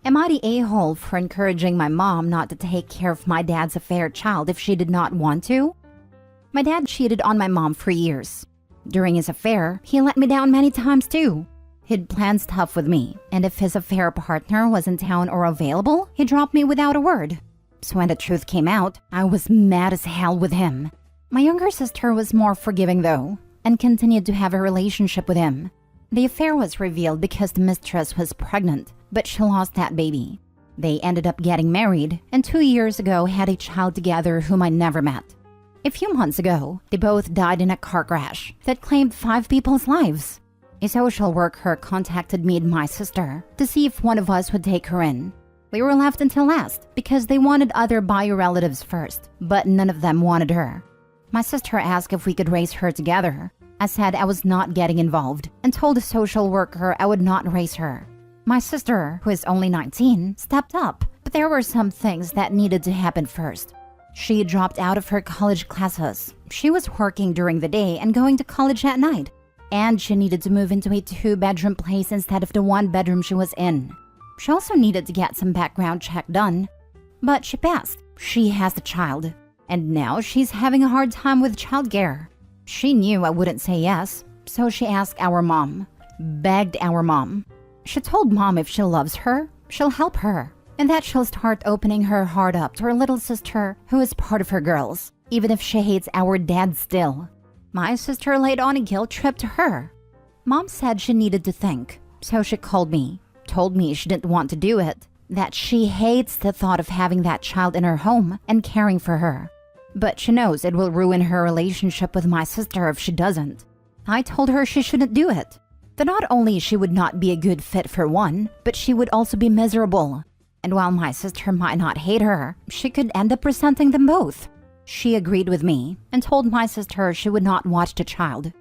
Am I the a-hole for encouraging my mom not to take care of my dad's affair child if she did not want to? My dad cheated on my mom for years. During his affair, he let me down many times too. He'd planned stuff with me, and if his affair partner was in town or available, he dropped me without a word. So when the truth came out, I was mad as hell with him. My younger sister was more forgiving though, and continued to have a relationship with him. The affair was revealed because the mistress was pregnant, but she lost that baby. They ended up getting married, and 2 years ago had a child together whom I never met. A few months ago, they both died in a car crash that claimed 5 people's lives. A social worker contacted me and my sister to see if one of us would take her in. We were left until last because they wanted other bio-relatives first, but none of them wanted her. My sister asked if we could raise her together. I said I was not getting involved and told the social worker I would not raise her. My sister, who is only 19, stepped up, but there were some things that needed to happen first. She dropped out of her college classes. She was working during the day and going to college at night. And she needed to move into a 2-bedroom place instead of the 1-bedroom she was in. She also needed to get some background check done. But she passed. She has the child. And now she's having a hard time with childcare. She knew I wouldn't say yes, so she asked our mom. Begged our mom. She told mom if she loves her, she'll help her. And that she'll start opening her heart up to her little sister, who is part of her girls, even if she hates our dad still. My sister laid on a guilt trip to her. Mom said she needed to think, so she called me, told me she didn't want to do it, that she hates the thought of having that child in her home and caring for her. But she knows it will ruin her relationship with my sister if she doesn't. I told her she shouldn't do it, that not only she would not be a good fit for one, but she would also be miserable. And while my sister might not hate her, she could end up resenting them both. She agreed with me and told my sister she would not watch the child.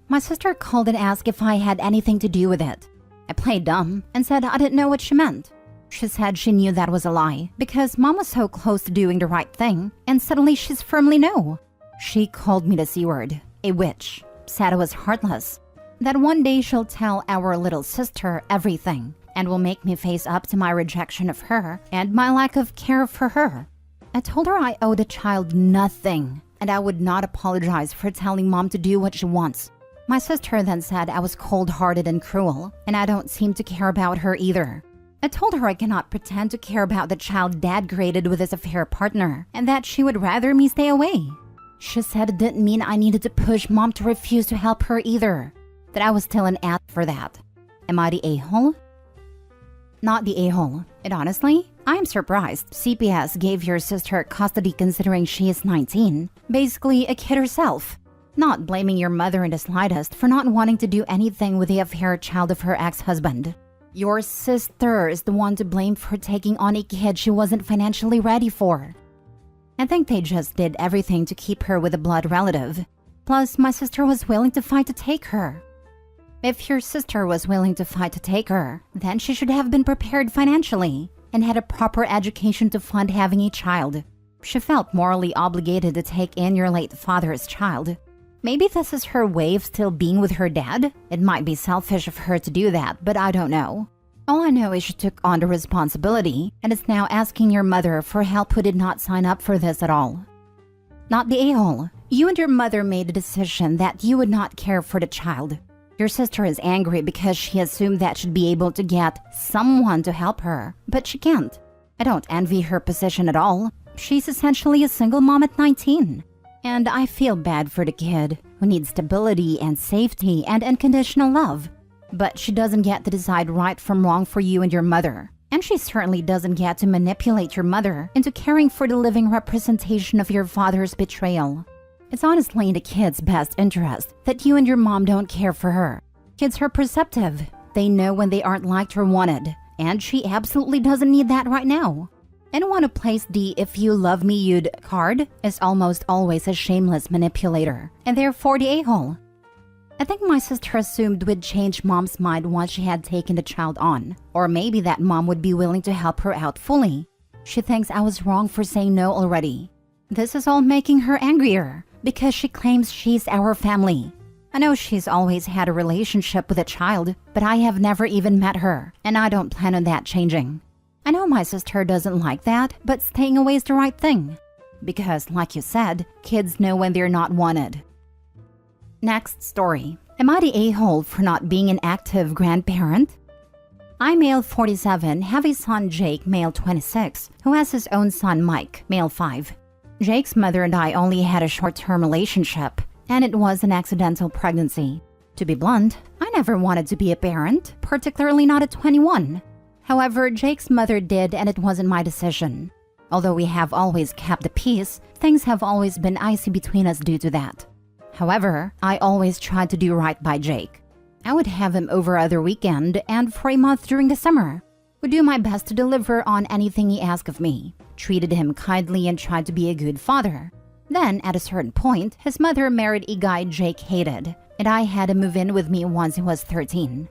My sister called and asked if I had anything to do with it. I played dumb and said I didn't know what she meant. She said she knew that was a lie because mom was so close to doing the right thing, and suddenly she's firmly no. She called me the C-word, a witch, said I was heartless, that one day she'll tell our little sister everything and will make me face up to my rejection of her and my lack of care for her. I told her I owed the child nothing, and I would not apologize for telling mom to do what she wants. My sister then said I was cold-hearted and cruel, and I don't seem to care about her either. I told her I cannot pretend to care about the child dad created with his affair partner, and that she would rather me stay away. She said it didn't mean I needed to push mom to refuse to help her either, that I was still an ass for that. Am I the a-hole? Not the a-hole. And honestly, I'm surprised CPS gave your sister custody considering she is 19, basically a kid herself. Not blaming your mother in the slightest for not wanting to do anything with the affair child of her ex-husband. Your sister is the one to blame for taking on a kid she wasn't financially ready for. I think they just did everything to keep her with a blood relative. Plus, my sister was willing to fight to take her. If your sister was willing to fight to take her, then she should have been prepared financially and had a proper education to fund having a child. She felt morally obligated to take in your late father's child. Maybe this is her way of still being with her dad? It might be selfish of her to do that, but I don't know. All I know is she took on the responsibility and is now asking your mother for help who did not sign up for this at all. Not the a-hole. You and your mother made a decision that you would not care for the child. Your sister is angry because she assumed that she'd be able to get someone to help her, but she can't. I don't envy her position at all. She's essentially a single mom at 19. And I feel bad for the kid, who needs stability and safety and unconditional love. But she doesn't get to decide right from wrong for you and your mother. And she certainly doesn't get to manipulate your mother into caring for the living representation of your father's betrayal. It's honestly in the kid's best interest that you and your mom don't care for her. Kids are perceptive. They know when they aren't liked or wanted. And she absolutely doesn't need that right now. Anyone who plays the "if you love me you'd" card is almost always a shameless manipulator, and therefore the a-hole. I think my sister assumed we'd change mom's mind once she had taken the child on, or maybe that mom would be willing to help her out fully. She thinks I was wrong for saying no already. This is all making her angrier, because she claims she's our family. I know she's always had a relationship with a child, but I have never even met her, and I don't plan on that changing. I know my sister doesn't like that, but staying away is the right thing. Because, like you said, kids know when they're not wanted. Next story. Am I the a-hole for not being an active grandparent? I, male 47, have a son Jake, male 26, who has his own son Mike, male 5. Jake's mother and I only had a short-term relationship, and it was an accidental pregnancy. To be blunt, I never wanted to be a parent, particularly not at 21. However, Jake's mother did, and it wasn't my decision. Although we have always kept the peace, things have always been icy between us due to that. However, I always tried to do right by Jake. I would have him over other weekend and for a month during the summer. Would do my best to deliver on anything he asked of me. Treated him kindly and tried to be a good father. Then, at a certain point, his mother married a guy Jake hated, and I had him move in with me once he was 13.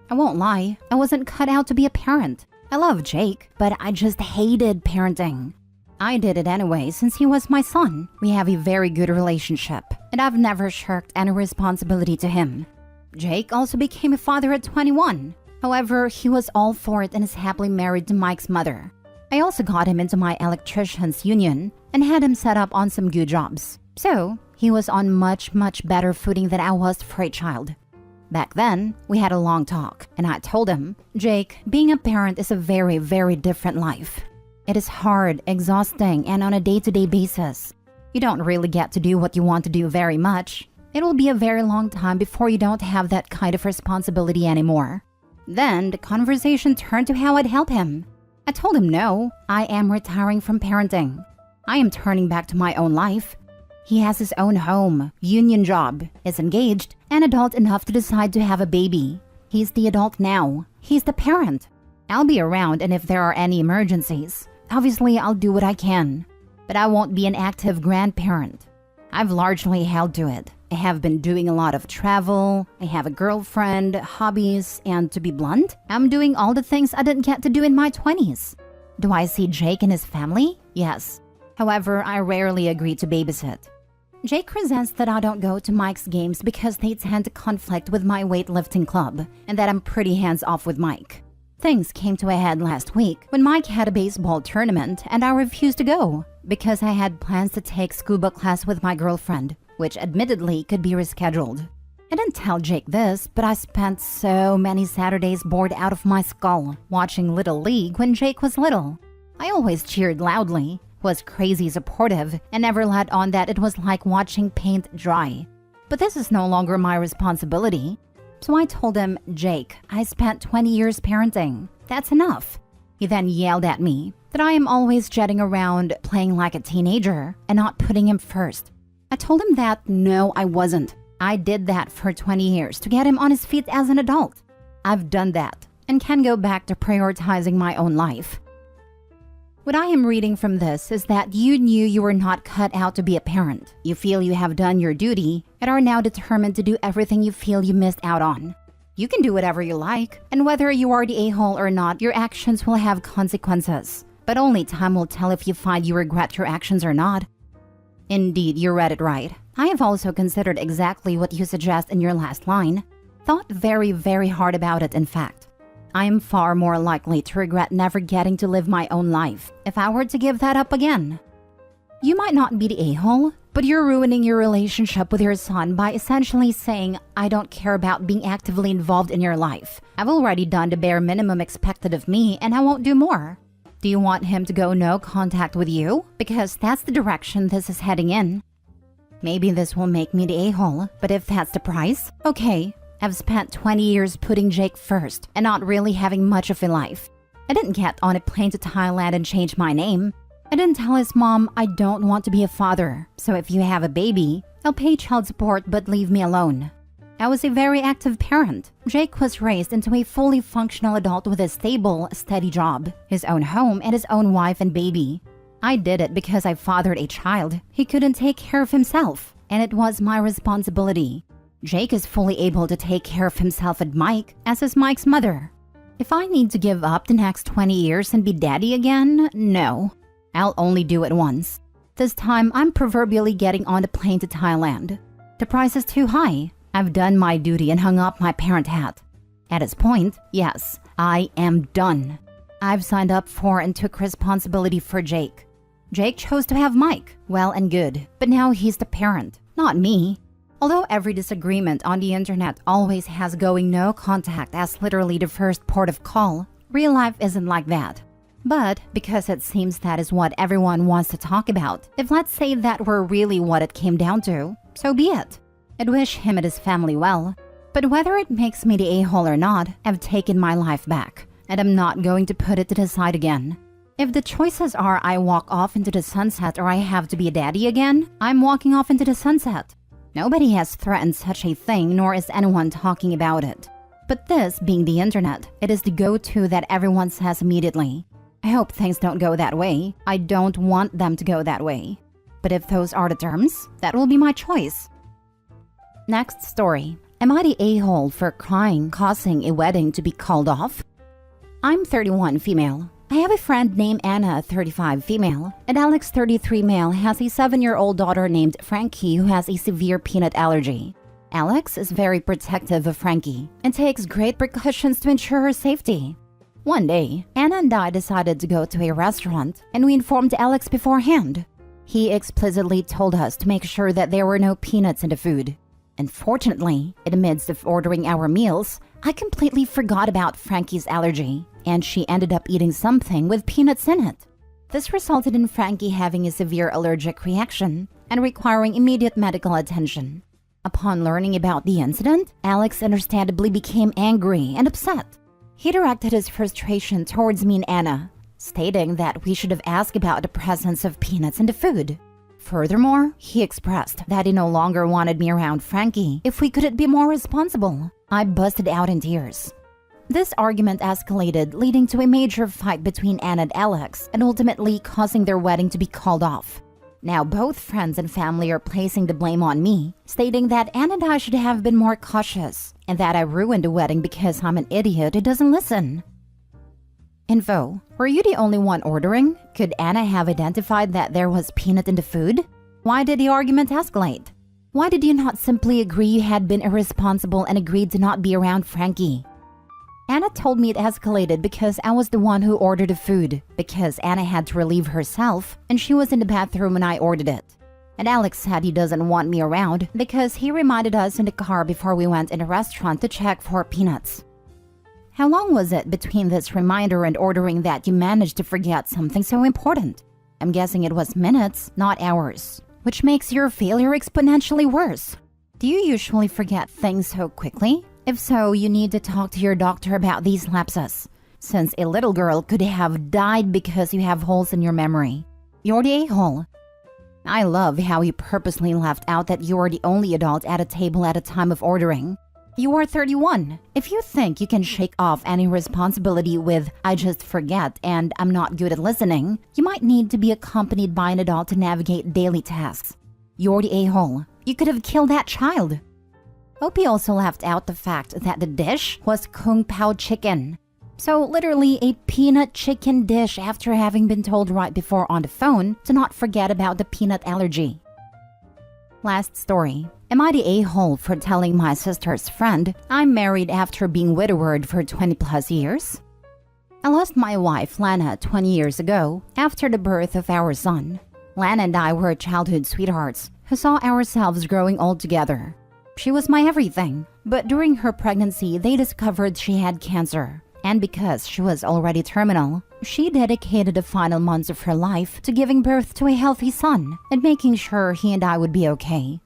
I won't lie, I wasn't cut out to be a parent. I love Jake, but I just hated parenting. I did it anyway since he was my son. We have a very good relationship, and I've never shirked any responsibility to him. Jake also became a father at 21. However, he was all for it and is happily married to Mike's mother. I also got him into my electrician's union and had him set up on some good jobs. So, he was on much better footing than I was for a child. Back then, we had a long talk, and I told him, Jake, being a parent is a very different life. It is hard, exhausting, and on a day-to-day basis. You don't really get to do what you want to do very much. It will be a very long time before you don't have that kind of responsibility anymore. Then, the conversation turned to how I'd help him. I told him no, I am retiring from parenting. I am turning back to my own life. He has his own home, union job, is engaged, and adult enough to decide to have a baby. He's the adult now. He's the parent. I'll be around, and if there are any emergencies, obviously I'll do what I can. But I won't be an active grandparent. I've largely held to it. I have been doing a lot of travel, I have a girlfriend, hobbies, and to be blunt, I'm doing all the things I didn't get to do in my 20s. Do I see Jake and his family? Yes. However, I rarely agree to babysit. Jake resents that I don't go to Mike's games because they tend to conflict with my weightlifting club, and that I'm pretty hands-off with Mike. Things came to a head last week when Mike had a baseball tournament and I refused to go because I had plans to take scuba class with my girlfriend, which admittedly could be rescheduled. I didn't tell Jake this, but I spent so many Saturdays bored out of my skull watching Little League when Jake was little. I always cheered loudly, was crazy supportive, and never let on that it was like watching paint dry. But this is no longer my responsibility. So I told him, Jake, I spent 20 years parenting. That's enough. He then yelled at me that I am always jetting around playing like a teenager and not putting him first. I told him that no, I wasn't. I did that for 20 years to get him on his feet as an adult. I've done that and can go back to prioritizing my own life. What I am reading from this is that you knew you were not cut out to be a parent. You feel you have done your duty and are now determined to do everything you feel you missed out on. You can do whatever you like, and whether you are the a-hole or not, your actions will have consequences. But only time will tell if you find you regret your actions or not. Indeed, you read it right. I have also considered exactly what you suggest in your last line. Thought very hard about it, in fact. I am far more likely to regret never getting to live my own life if I were to give that up again. You might not be the a-hole, but you're ruining your relationship with your son by essentially saying, I don't care about being actively involved in your life. I've already done the bare minimum expected of me and I won't do more. Do you want him to go no contact with you? Because that's the direction this is heading in. Maybe this will make me the a-hole, but if that's the price, okay. I've spent 20 years putting Jake first and not really having much of a life. I didn't get on a plane to Thailand and change my name. I didn't tell his mom I don't want to be a father, so if you have a baby, I'll pay child support but leave me alone. I was a very active parent. Jake was raised into a fully functional adult with a stable, steady job, his own home, and his own wife and baby. I did it because I fathered a child. He couldn't take care of himself, and it was my responsibility. Jake is fully able to take care of himself and Mike, as is Mike's mother. If I need to give up the next 20 years and be daddy again, no. I'll only do it once. This time, I'm proverbially getting on the plane to Thailand. The price is too high. I've done my duty and hung up my parent hat. At this point, yes, I am done. I've signed up for and took responsibility for Jake. Jake chose to have Mike, well and good, but now he's the parent, not me. Although every disagreement on the internet always has going no contact as literally the first port of call, real life isn't like that. But because it seems that is what everyone wants to talk about, if let's say that were really what it came down to, so be it. I'd wish him and his family well. But whether it makes me the a-hole or not, I've taken my life back, and I'm not going to put it to the side again. If the choices are I walk off into the sunset or I have to be a daddy again, I'm walking off into the sunset. Nobody has threatened such a thing, nor is anyone talking about it. But this, being the internet, it is the go-to that everyone says immediately. I hope things don't go that way. I don't want them to go that way. But if those are the terms, that will be my choice. Next story. Am I the a-hole for crying, causing a wedding to be called off? I'm 31 female. I have a friend named Anna, 35 female, and Alex, 33 male, has a 7-year-old daughter named Frankie who has a severe peanut allergy. Alex is very protective of Frankie and takes great precautions to ensure her safety. One day, Anna and I decided to go to a restaurant, and we informed Alex beforehand. He explicitly told us to make sure that there were no peanuts in the food. Unfortunately, in the midst of ordering our meals, I completely forgot about Frankie's allergy, and she ended up eating something with peanuts in it. This resulted in Frankie having a severe allergic reaction and requiring immediate medical attention. Upon learning about the incident, Alex understandably became angry and upset. He directed his frustration towards me and Anna, stating that we should have asked about the presence of peanuts in the food. Furthermore, he expressed that he no longer wanted me around Frankie if we couldn't be more responsible. I busted out in tears. This argument escalated, leading to a major fight between Anna and Alex and ultimately causing their wedding to be called off. Now both friends and family are placing the blame on me, stating that Anna and I should have been more cautious and that I ruined the wedding because I'm an idiot who doesn't listen. Info. Were you the only one ordering? Could Anna have identified that there was peanut in the food? Why did the argument escalate? Why did you not simply agree you had been irresponsible and agreed to not be around Frankie? Anna told me it escalated because I was the one who ordered the food, because Anna had to relieve herself and she was in the bathroom when I ordered it. And Alex said he doesn't want me around because he reminded us in the car before we went in a restaurant to check for peanuts. How long was it between this reminder and ordering that you managed to forget something so important? I'm guessing it was minutes, not hours, which makes your failure exponentially worse. Do you usually forget things so quickly? If so, you need to talk to your doctor about these lapses, since a little girl could have died because you have holes in your memory. You're the a-hole. I love how you purposely left out that you are the only adult at a table at a time of ordering. You are 31. If you think you can shake off any responsibility with "I just forget" and "I'm not good at listening," you might need to be accompanied by an adult to navigate daily tasks. You're the a-hole. You could have killed that child. Hope he also left out the fact that the dish was Kung Pao chicken. So literally a peanut chicken dish after having been told right before on the phone to not forget about the peanut allergy. Last story. Am I the a-hole for telling my sister's friend I'm married after being widowed for 20 plus years? I lost my wife, Lana, 20 years ago after the birth of our son. Lana and I were childhood sweethearts who saw ourselves growing old together. She was my everything, but during her pregnancy they discovered she had cancer. And because she was already terminal, she dedicated the final months of her life to giving birth to a healthy son and making sure he and I would be okay.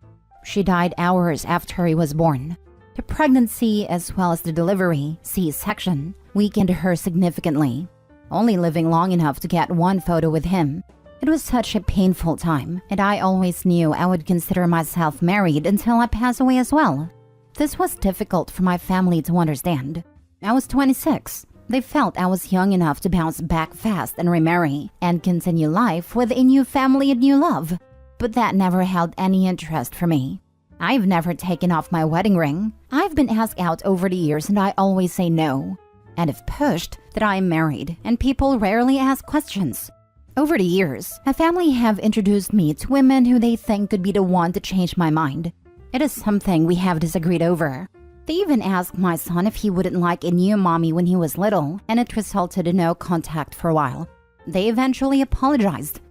She died hours after he was born. The pregnancy, as well as the delivery, C-section, weakened her significantly, only living long enough to get one photo with him. It was such a painful time, and I always knew I would consider myself married until I pass away as well. This was difficult for my family to understand. I was 26. They felt I was young enough to bounce back fast and remarry and continue life with a new family and new love. But that never held any interest for me. I've never taken off my wedding ring. I've been asked out over the years and I always say no. And if pushed, that I am married, and people rarely ask questions. Over the years, my family have introduced me to women who they think could be the one to change my mind. It is something we have disagreed over. They even asked my son if he wouldn't like a new mommy when he was little, and it resulted in no contact for a while. They eventually apologized.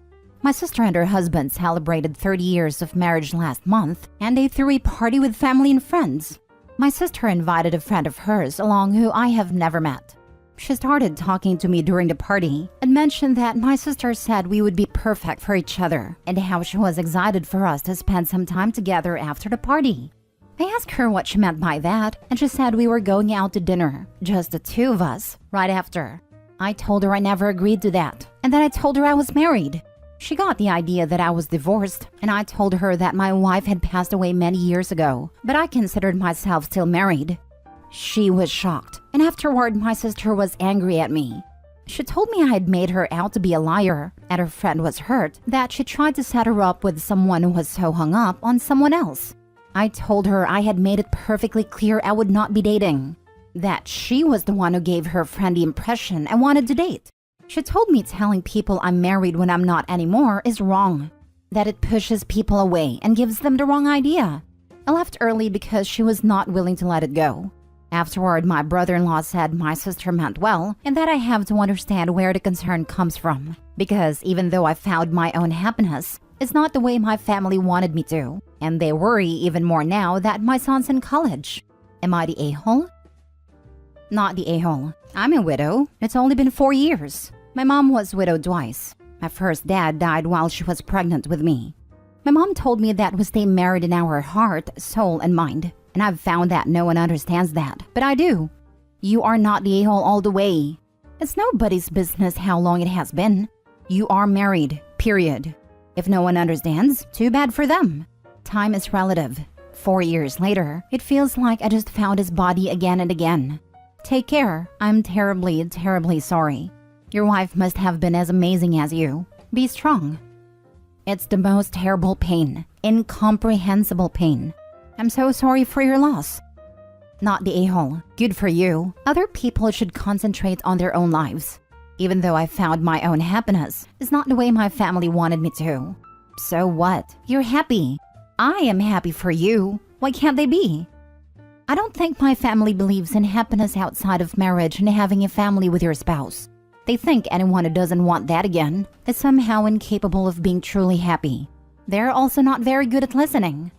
My sister and her husband celebrated 30 years of marriage last month, and they threw a party with family and friends. My sister invited a friend of hers along who I have never met. She started talking to me during the party and mentioned that my sister said we would be perfect for each other and how she was excited for us to spend some time together after the party. I asked her what she meant by that, and she said we were going out to dinner, just the two of us, right after. I told her I never agreed to that, and that I told her I was married. She got the idea that I was divorced, and I told her that my wife had passed away many years ago, but I considered myself still married. She was shocked, and afterward my sister was angry at me. She told me I had made her out to be a liar, and her friend was hurt that she tried to set her up with someone who was so hung up on someone else. I told her I had made it perfectly clear I would not be dating, that she was the one who gave her friend the impression I wanted to date. She told me telling people I'm married when I'm not anymore is wrong, that it pushes people away and gives them the wrong idea. I left early because she was not willing to let it go. Afterward, my brother-in-law said my sister meant well and that I have to understand where the concern comes from, because even though I found my own happiness, it's not the way my family wanted me to, and they worry even more now that my son's in college. Am I the a-hole? Not the a-hole. I'm a widow. It's only been 4 years. My mom was widowed twice. My first dad died while she was pregnant with me. My mom told me that we stay married in our heart, soul, and mind, and I've found that no one understands that, but I do. You are not the a-hole all the way. It's nobody's business how long it has been. You are married, period. If no one understands, too bad for them. Time is relative. 4 years later, it feels like I just found his body again and again. Take care. I'm terribly, terribly sorry. Your wife must have been as amazing as you. Be strong. It's the most terrible pain, incomprehensible pain. I'm so sorry for your loss. Not the a-hole. Good for you. Other people should concentrate on their own lives. Even though I found my own happiness, it's not the way my family wanted me to. So what? You're happy. I am happy for you. Why can't they be? I don't think my family believes in happiness outside of marriage and having a family with your spouse. They think anyone who doesn't want that again is somehow incapable of being truly happy. They're also not very good at listening.